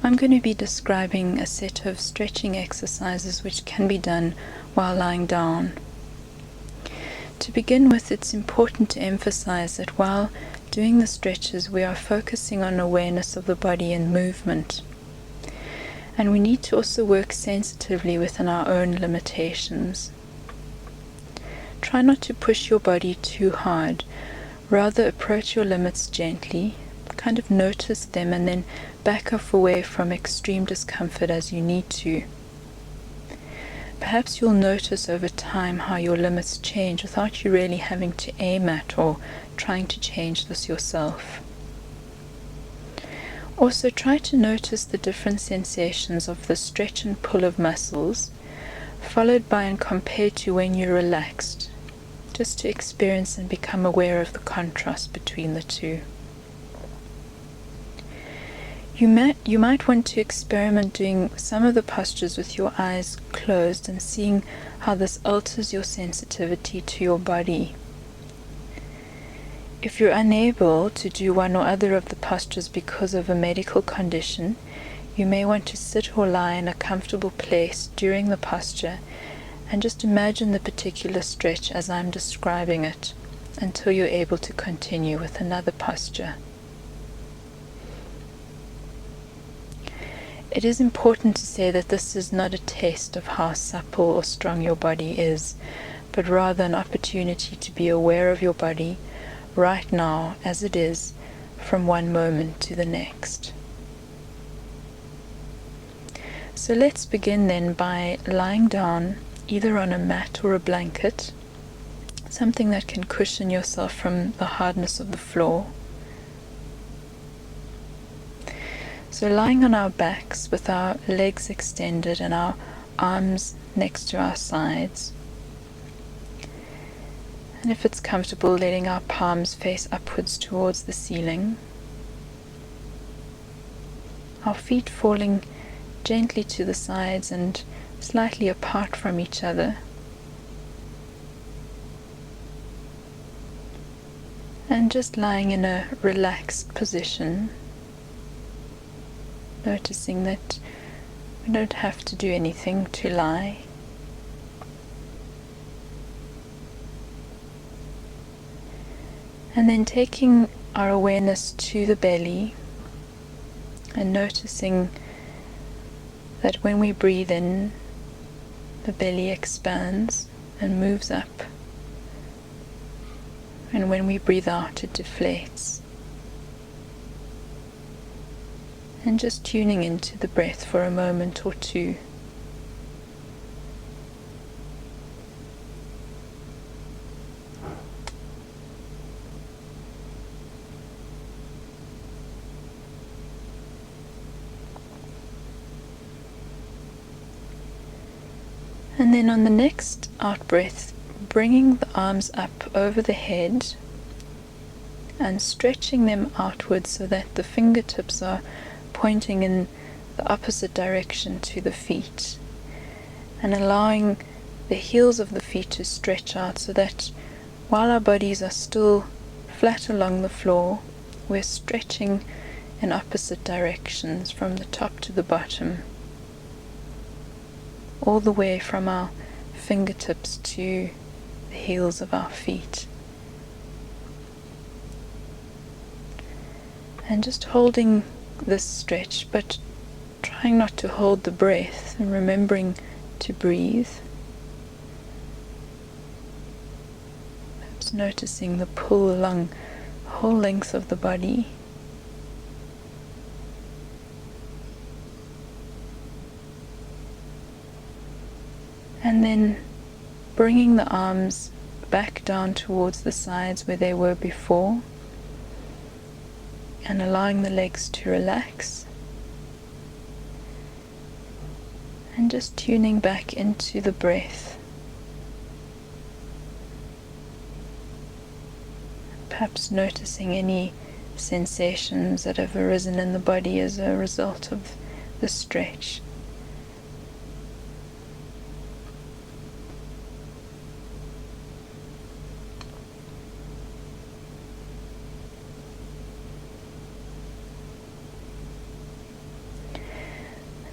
I'm going to be describing a set of stretching exercises which can be done while lying down. To begin with, it's important to emphasize that while doing the stretches, we are focusing on awareness of the body and movement. And we need to also work sensitively within our own limitations. Try not to push your body too hard. Rather, approach your limits gently, kind of notice them, and then back off away from extreme discomfort as you need to. Perhaps you'll notice over time how your limits change without you really having to aim at or trying to change this yourself. Also, try to notice the different sensations of the stretch and pull of muscles, followed by and compared to when you're relaxed, just to experience and become aware of the contrast between the two. You might want to experiment doing some of the postures with your eyes closed and seeing how this alters your sensitivity to your body. If you're unable to do one or other of the postures because of a medical condition, you may want to sit or lie in a comfortable place during the posture and just imagine the particular stretch as I'm describing it until you're able to continue with another posture. It is important to say that this is not a test of how supple or strong your body is, but rather an opportunity to be aware of your body right now as it is from one moment to the next. So let's begin then by lying down either on a mat or a blanket, something that can cushion yourself from the hardness of the floor. So lying on our backs with our legs extended and our arms next to our sides. And if it's comfortable, letting our palms face upwards towards the ceiling. Our feet falling gently to the sides and slightly apart from each other. And just lying in a relaxed position, noticing that we don't have to do anything to lie. And then taking our awareness to the belly and noticing that when we breathe in, the belly expands and moves up, and when we breathe out, it deflates. And just tuning into the breath for a moment or two. And then on the next out breath, bringing the arms up over the head and stretching them outwards so that the fingertips are pointing in the opposite direction to the feet, and allowing the heels of the feet to stretch out so that while our bodies are still flat along the floor, we're stretching in opposite directions from the top to the bottom, all the way from our fingertips to the heels of our feet. And just holding this stretch, but trying not to hold the breath and remembering to breathe. Perhaps noticing the pull along the whole length of the body. And then bringing the arms back down towards the sides where they were before, and allowing the legs to relax, and just tuning back into the breath, perhaps noticing any sensations that have arisen in the body as a result of the stretch.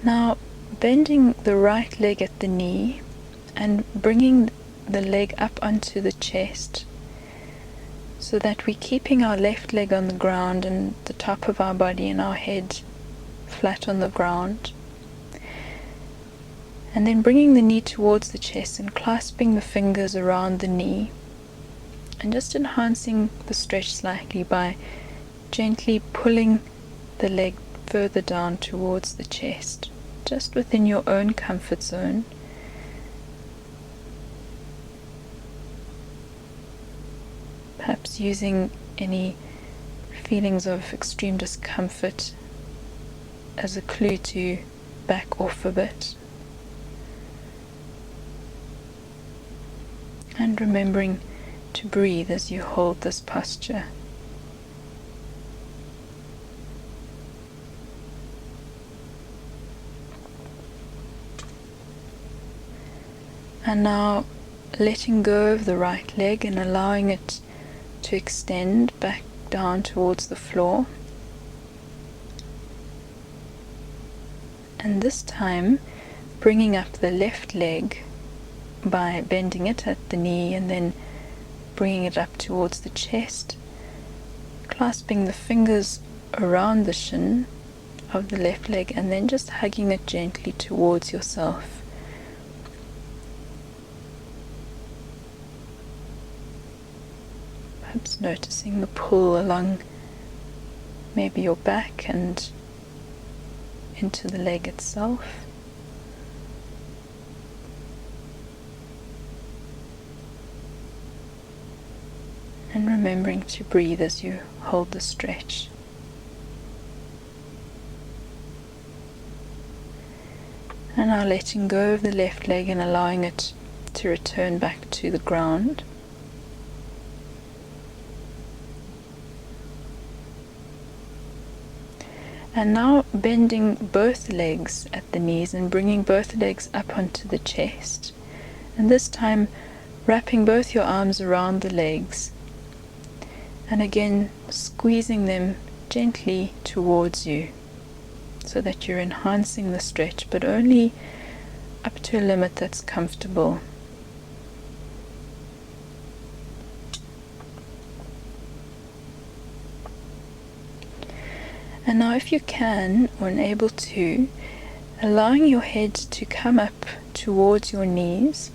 Now, bending the right leg at the knee and bringing the leg up onto the chest so that we're keeping our left leg on the ground and the top of our body and our head flat on the ground. And then bringing the knee towards the chest and clasping the fingers around the knee and just enhancing the stretch slightly by gently pulling the leg further down towards the chest, just within your own comfort zone. Perhaps using any feelings of extreme discomfort as a clue to back off a bit. And remembering to breathe as you hold this posture. And now letting go of the right leg and allowing it to extend back down towards the floor. And this time bringing up the left leg by bending it at the knee and then bringing it up towards the chest, clasping the fingers around the shin of the left leg and then just hugging it gently towards yourself. Perhaps noticing the pull along maybe your back and into the leg itself. And remembering to breathe as you hold the stretch. And now letting go of the left leg and allowing it to return back to the ground. And now bending both legs at the knees and bringing both legs up onto the chest. And this time wrapping both your arms around the legs. And again squeezing them gently towards you so that you're enhancing the stretch, but only up to a limit that's comfortable. And now if you can, or able to, allowing your head to come up towards your knees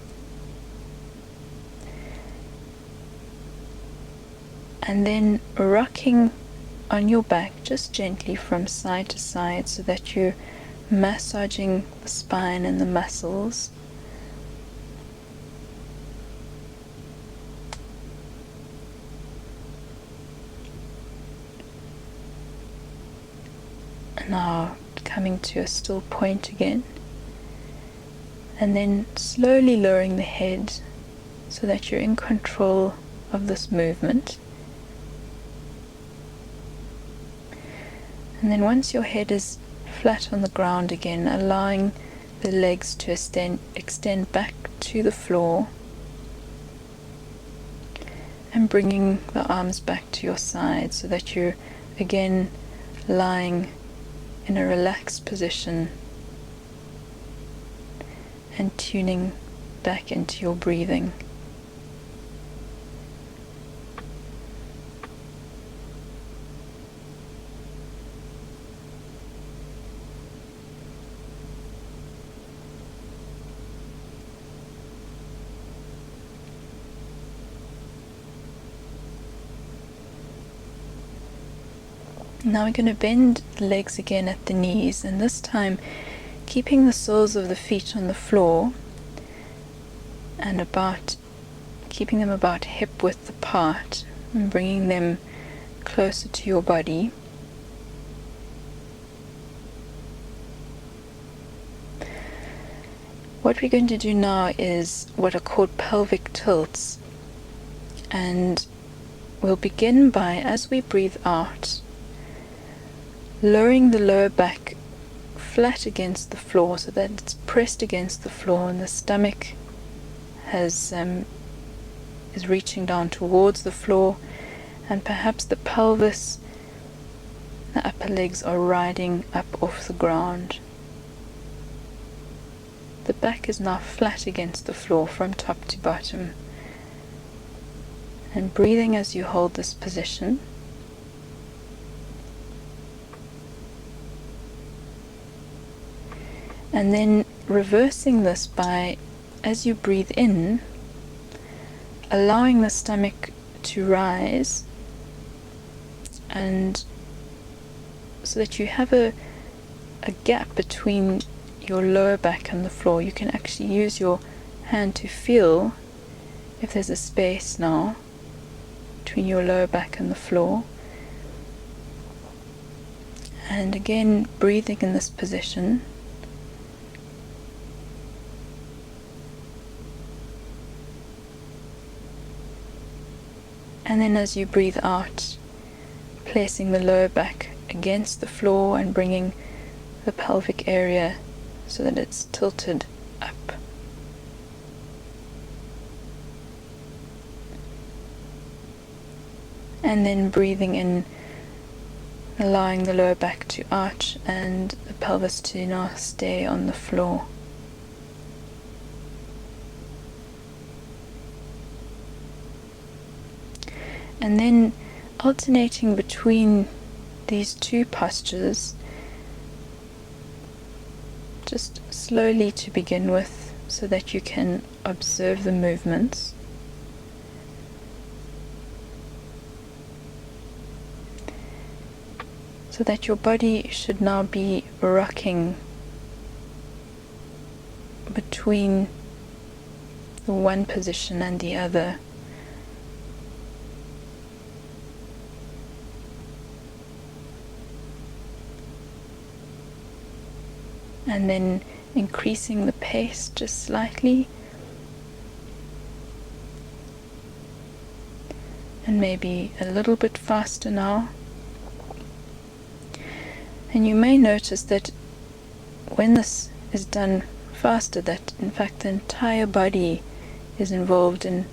and then rocking on your back just gently from side to side so that you're massaging the spine and the muscles. Now coming to a still point again, and then slowly lowering the head so that you're in control of this movement. And then once your head is flat on the ground again, allowing the legs to extend back to the floor and bringing the arms back to your side so that you're again lying in a relaxed position and tuning back into your breathing. Now we're going to bend the legs again at the knees, and this time keeping the soles of the feet on the floor and keeping them about hip width apart and bringing them closer to your body. What we're going to do now is what are called pelvic tilts, and we'll begin by, as we breathe out, lowering the lower back flat against the floor so that it's pressed against the floor and the stomach is reaching down towards the floor, and perhaps the pelvis, the upper legs are riding up off the ground. the back is now flat against the floor from top to bottom. And breathing as you hold this position. And then reversing this by, as you breathe in, allowing the stomach to rise, and so that you have a gap between your lower back and the floor. You can actually use your hand to feel if there's a space now between your lower back and the floor. And again, breathing in this position. And then as you breathe out, placing the lower back against the floor and bringing the pelvic area so that it's tilted up. And then breathing in, allowing the lower back to arch and the pelvis to now stay on the floor. And then alternating between these two postures, just slowly to begin with, so that you can observe the movements. So that your body should now be rocking between the one position and the other. And then increasing the pace just slightly, and maybe a little bit faster now. And you may notice that when this is done faster, that in fact the entire body is involved in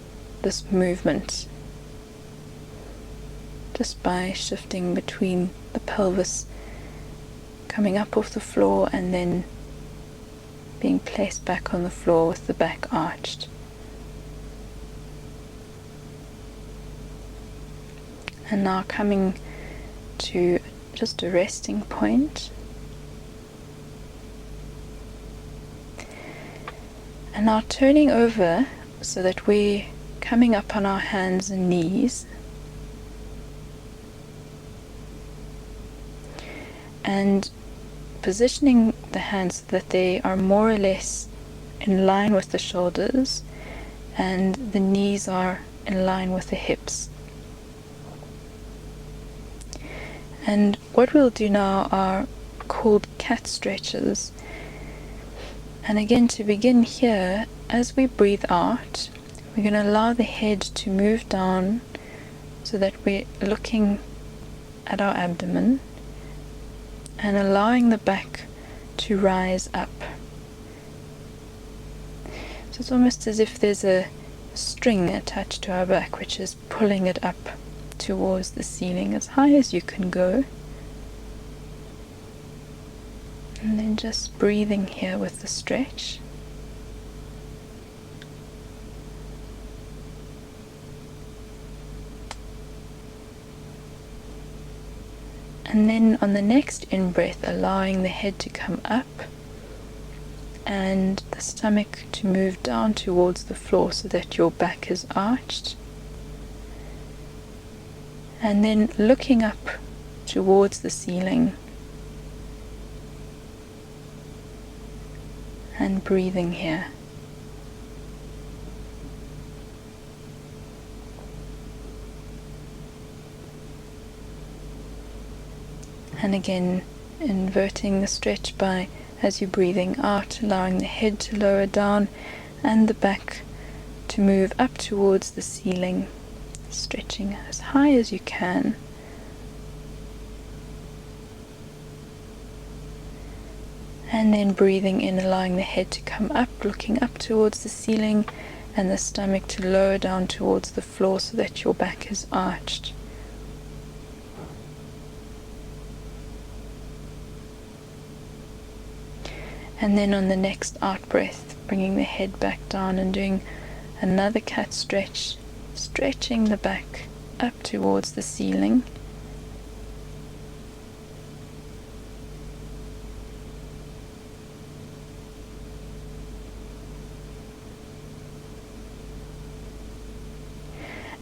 this movement, just by shifting between the pelvis coming up off the floor and then being placed back on the floor with the back arched. And now coming to just a resting point. And now turning over so that we're coming up on our hands and knees. And positioning the hands so that they are more or less in line with the shoulders and the knees are in line with the hips. And what we'll do now are called cat stretches. And again, to begin here, as we breathe out, we're going to allow the head to move down so that we're looking at our abdomen, and allowing the back to rise up. So it's almost as if there's a string attached to our back which is pulling it up towards the ceiling as high as you can go. And then just breathing here with the stretch. And then on the next in-breath, allowing the head to come up and the stomach to move down towards the floor so that your back is arched. And then looking up towards the ceiling and breathing here. And again, inverting the stretch by, as you're breathing out, allowing the head to lower down and the back to move up towards the ceiling, stretching as high as you can. And then breathing in, allowing the head to come up, looking up towards the ceiling, and the stomach to lower down towards the floor so that your back is arched. And then on the next out breath, bringing the head back down and doing another cat stretch, stretching the back up towards the ceiling.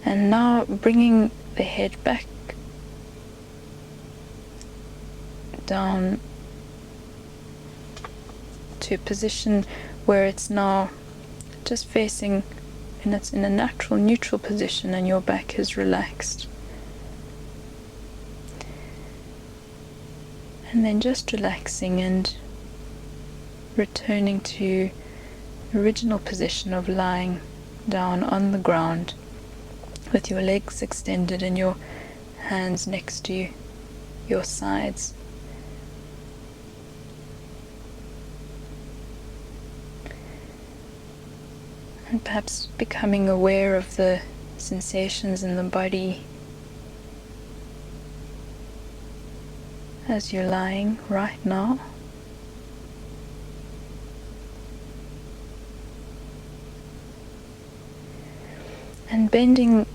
And now bringing the head back down to a position where it's now just facing, and it's in a natural neutral position and your back is relaxed. And then just relaxing and returning to the original position of lying down on the ground with your legs extended and your hands next to your sides. And perhaps becoming aware of the sensations in the body as you're lying right now. And bending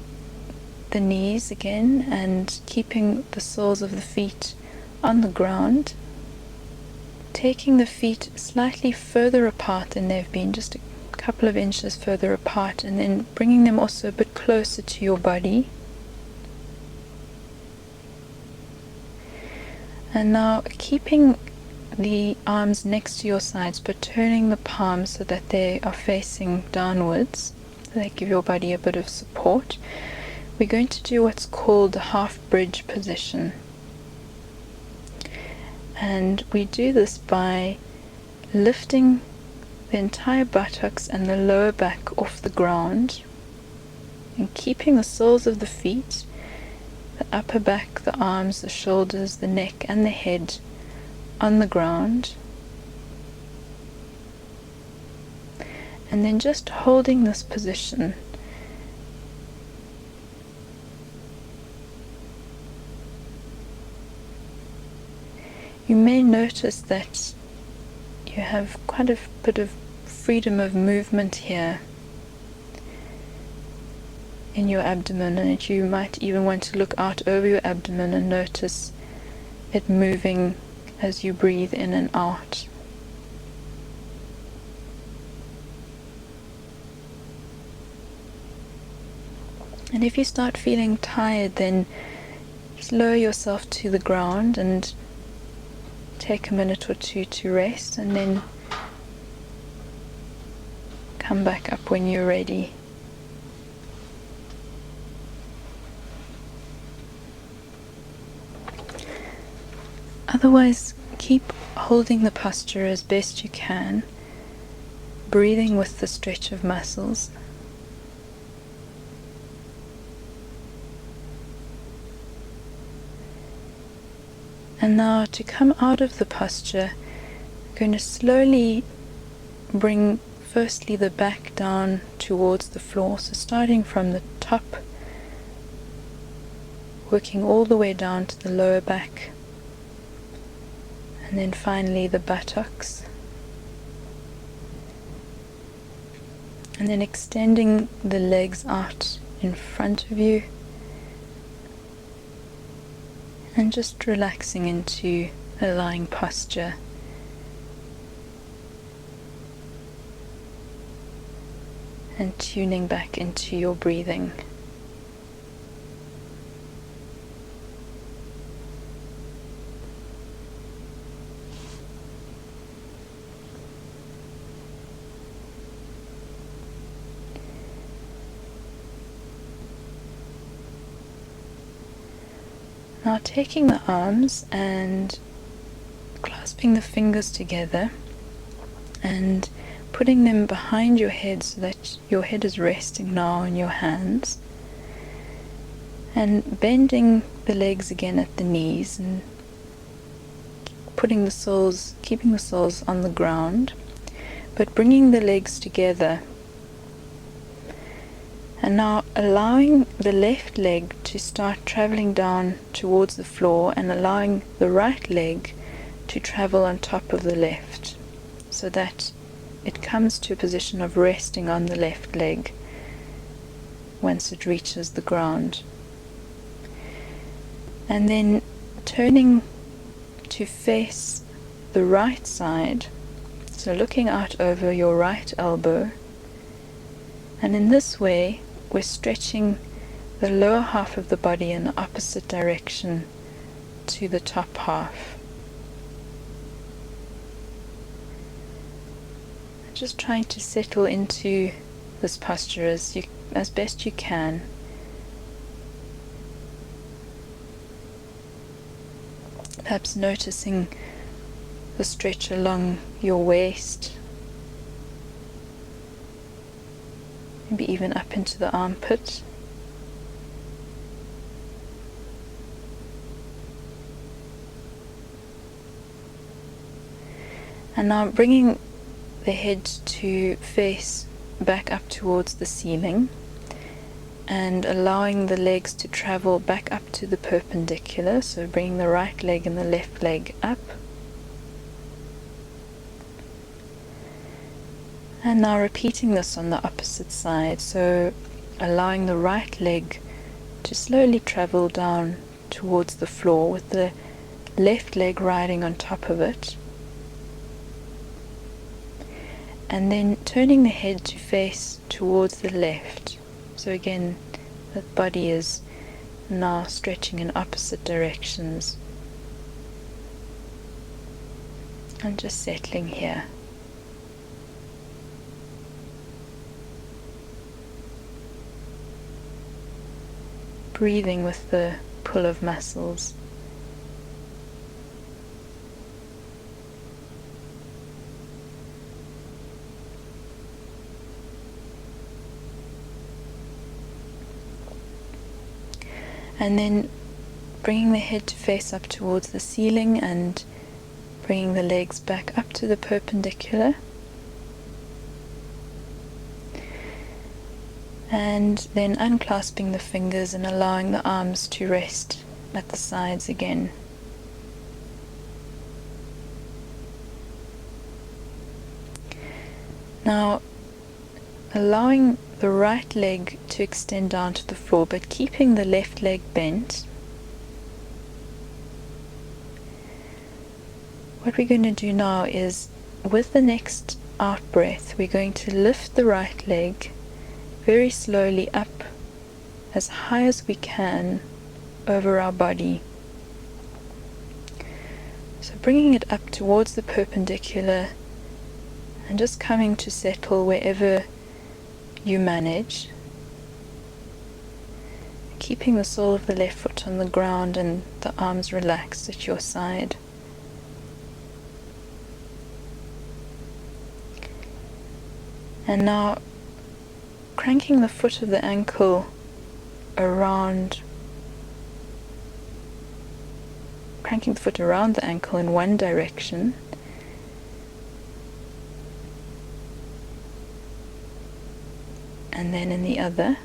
the knees again and keeping the soles of the feet on the ground, taking the feet slightly further apart than they've been, just a couple of inches further apart, and then bringing them also a bit closer to your body. And now keeping the arms next to your sides, but turning the palms so that they are facing downwards, so they give your body a bit of support. We're going to do what's called a half bridge position. And we do this by lifting the entire buttocks and the lower back off the ground and keeping the soles of the feet, the upper back, the arms, the shoulders, the neck and the head on the ground, and then just holding this position. You may notice that you have quite a bit of freedom of movement here in your abdomen, and that you might even want to look out over your abdomen and notice it moving as you breathe in and out. And if you start feeling tired, then just lower yourself to the ground and take a minute or two to rest, and then come back up when you're ready. Otherwise, keep holding the posture as best you can, breathing with the stretch of muscles. And now to come out of the posture, I'm going to slowly bring firstly the back down towards the floor, so starting from the top, working all the way down to the lower back, and then finally the buttocks, and then extending the legs out in front of you, and just relaxing into a lying posture. And tuning back into your breathing. Now taking the arms and clasping the fingers together and putting them behind your head so that your head is resting now on your hands, and bending the legs again at the knees and keeping the soles on the ground, but bringing the legs together. And now allowing the left leg to start traveling down towards the floor, and allowing the right leg to travel on top of the left, so that it comes to a position of resting on the left leg once it reaches the ground. And then turning to face the right side, so looking out over your right elbow, and in this way we're stretching the lower half of the body in the opposite direction to the top half. Just trying to settle into this posture as best you can. Perhaps noticing the stretch along your waist, maybe even up into the armpit. And now bringing the head to face back up towards the ceiling and allowing the legs to travel back up to the perpendicular, so bringing the right leg and the left leg up. And now repeating this on the opposite side, so allowing the right leg to slowly travel down towards the floor with the left leg riding on top of it. And then turning the head to face towards the left. So again, the body is now stretching in opposite directions. And just settling here. Breathing with the pull of muscles. And then bringing the head to face up towards the ceiling and bringing the legs back up to the perpendicular. And then unclasping the fingers and allowing the arms to rest at the sides again. Now, allowing the right leg to extend down to the floor, but keeping the left leg bent. What we're going to do now is, with the next out breath, we're going to lift the right leg very slowly up as high as we can over our body. So bringing it up towards the perpendicular and just coming to settle wherever you manage, keeping the sole of the left foot on the ground and the arms relaxed at your side. And now cranking the foot of the ankle around, cranking the foot around the ankle in one direction, and then in the other.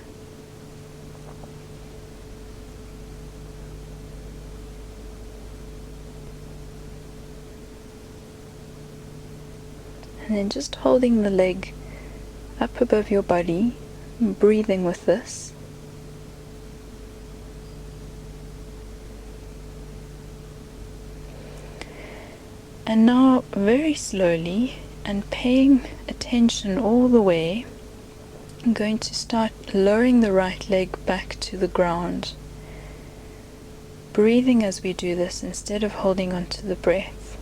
And then just holding the leg up above your body, breathing with this. And now very slowly and paying attention all the way, I'm going to start lowering the right leg back to the ground. Breathing as we do this instead of holding on to the breath.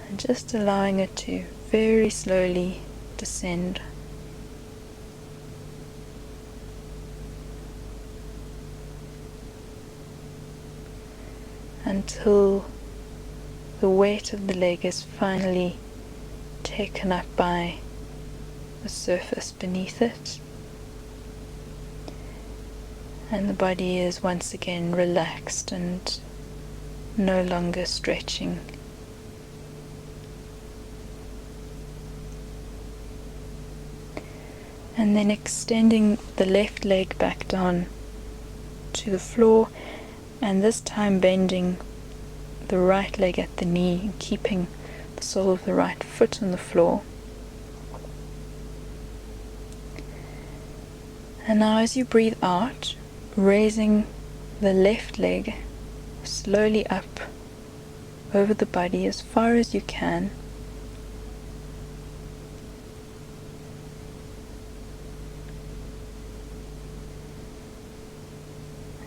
And just allowing it to very slowly descend. Until the weight of the leg is finally taken up by the surface beneath it, and the body is once again relaxed and no longer stretching. And then extending the left leg back down to the floor, and this time bending the right leg at the knee and keeping the sole of the right foot on the floor. And now as you breathe out, raising the left leg slowly up over the body as far as you can.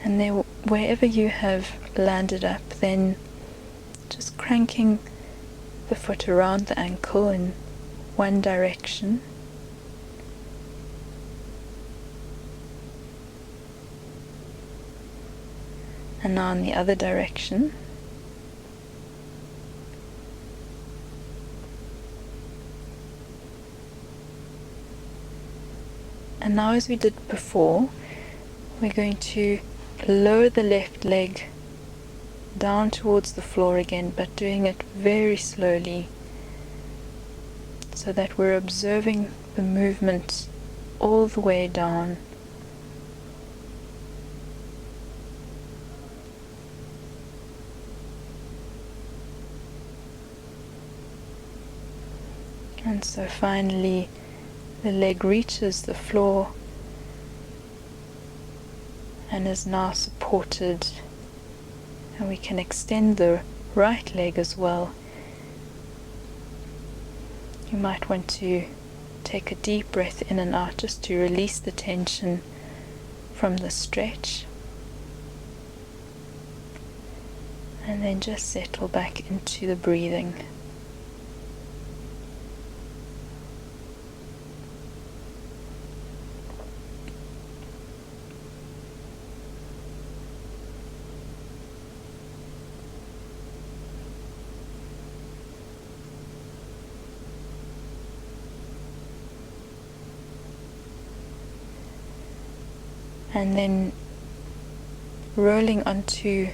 And then wherever you have landed up, then just cranking the foot around the ankle in one direction. And now in the other direction. And now, as we did before, we're going to lower the left leg down towards the floor again, but doing it very slowly so that we're observing the movement all the way down. And so finally the leg reaches the floor and is now supported, and we can extend the right leg as well. You might want to take a deep breath in and out just to release the tension from the stretch, and then just settle back into the breathing. And then rolling onto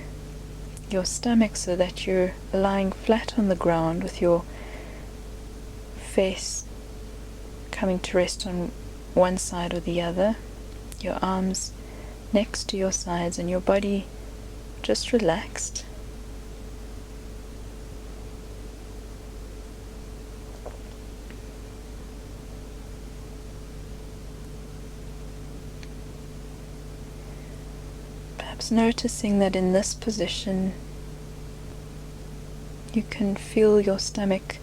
your stomach so that you're lying flat on the ground with your face coming to rest on one side or the other, your arms next to your sides and your body just relaxed. Noticing that in this position you can feel your stomach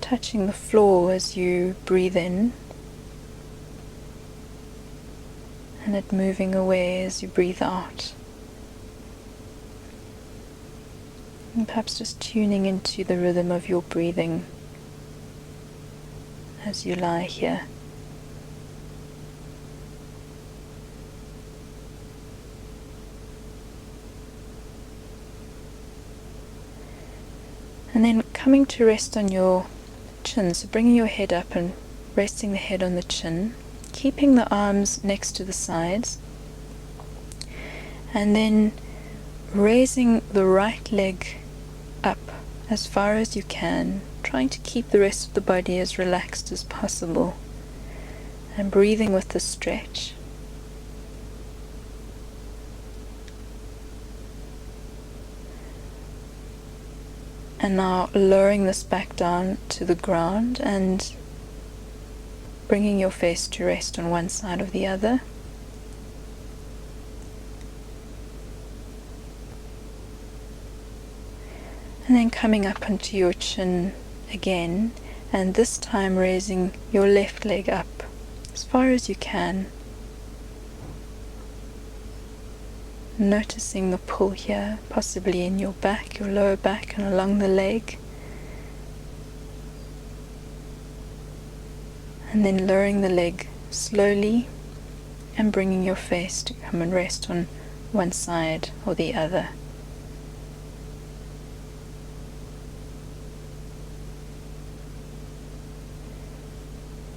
touching the floor as you breathe in, and it moving away as you breathe out. And perhaps just tuning into the rhythm of your breathing as you lie here. And then coming to rest on your chin, so bringing your head up and resting the head on the chin, keeping the arms next to the sides, and then raising the right leg up as far as you can, trying to keep the rest of the body as relaxed as possible, and breathing with the stretch. And now lowering this back down to the ground and bringing your face to rest on one side or the other. And then coming up onto your chin again, and this time raising your left leg up as far as you can. Noticing the pull here, possibly in your back, your lower back, and along the leg. And then lowering the leg slowly and bringing your face to come and rest on one side or the other.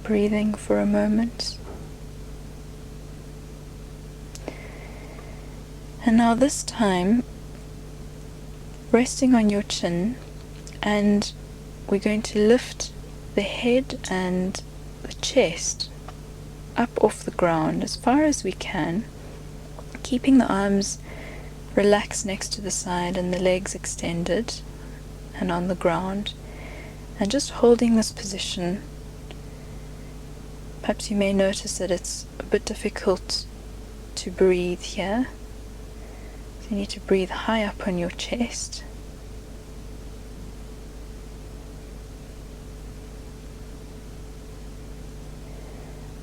Breathing for a moment. And now this time, resting on your chin, and we're going to lift the head and the chest up off the ground as far as we can, keeping the arms relaxed next to the side and the legs extended, and on the ground, and just holding this position. Perhaps you may notice that it's a bit difficult to breathe here. So you need to breathe high up on your chest.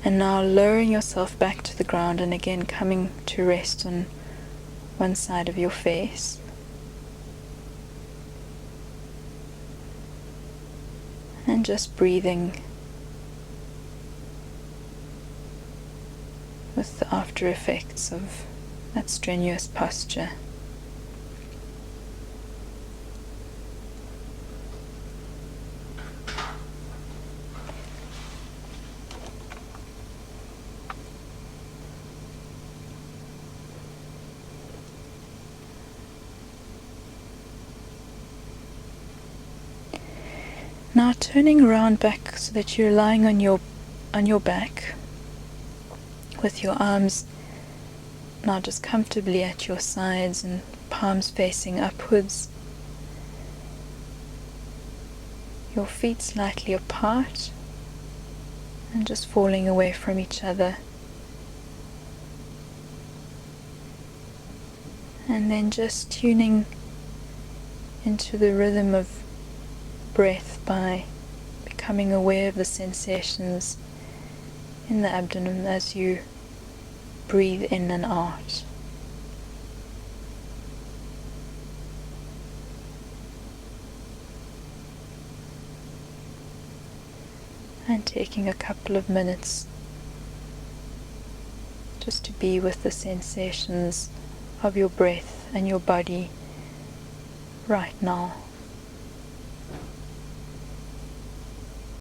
And now lowering yourself back to the ground and again coming to rest on one side of your face. And just breathing with the after effects of that strenuous posture. Now turning around back so that you're lying on your back with your arms now just comfortably at your sides and palms facing upwards. Your feet slightly apart and just falling away from each other. And then just tuning into the rhythm of breath by becoming aware of the sensations in the abdomen as you breathe in and out. And taking a couple of minutes just to be with the sensations of your breath and your body right now.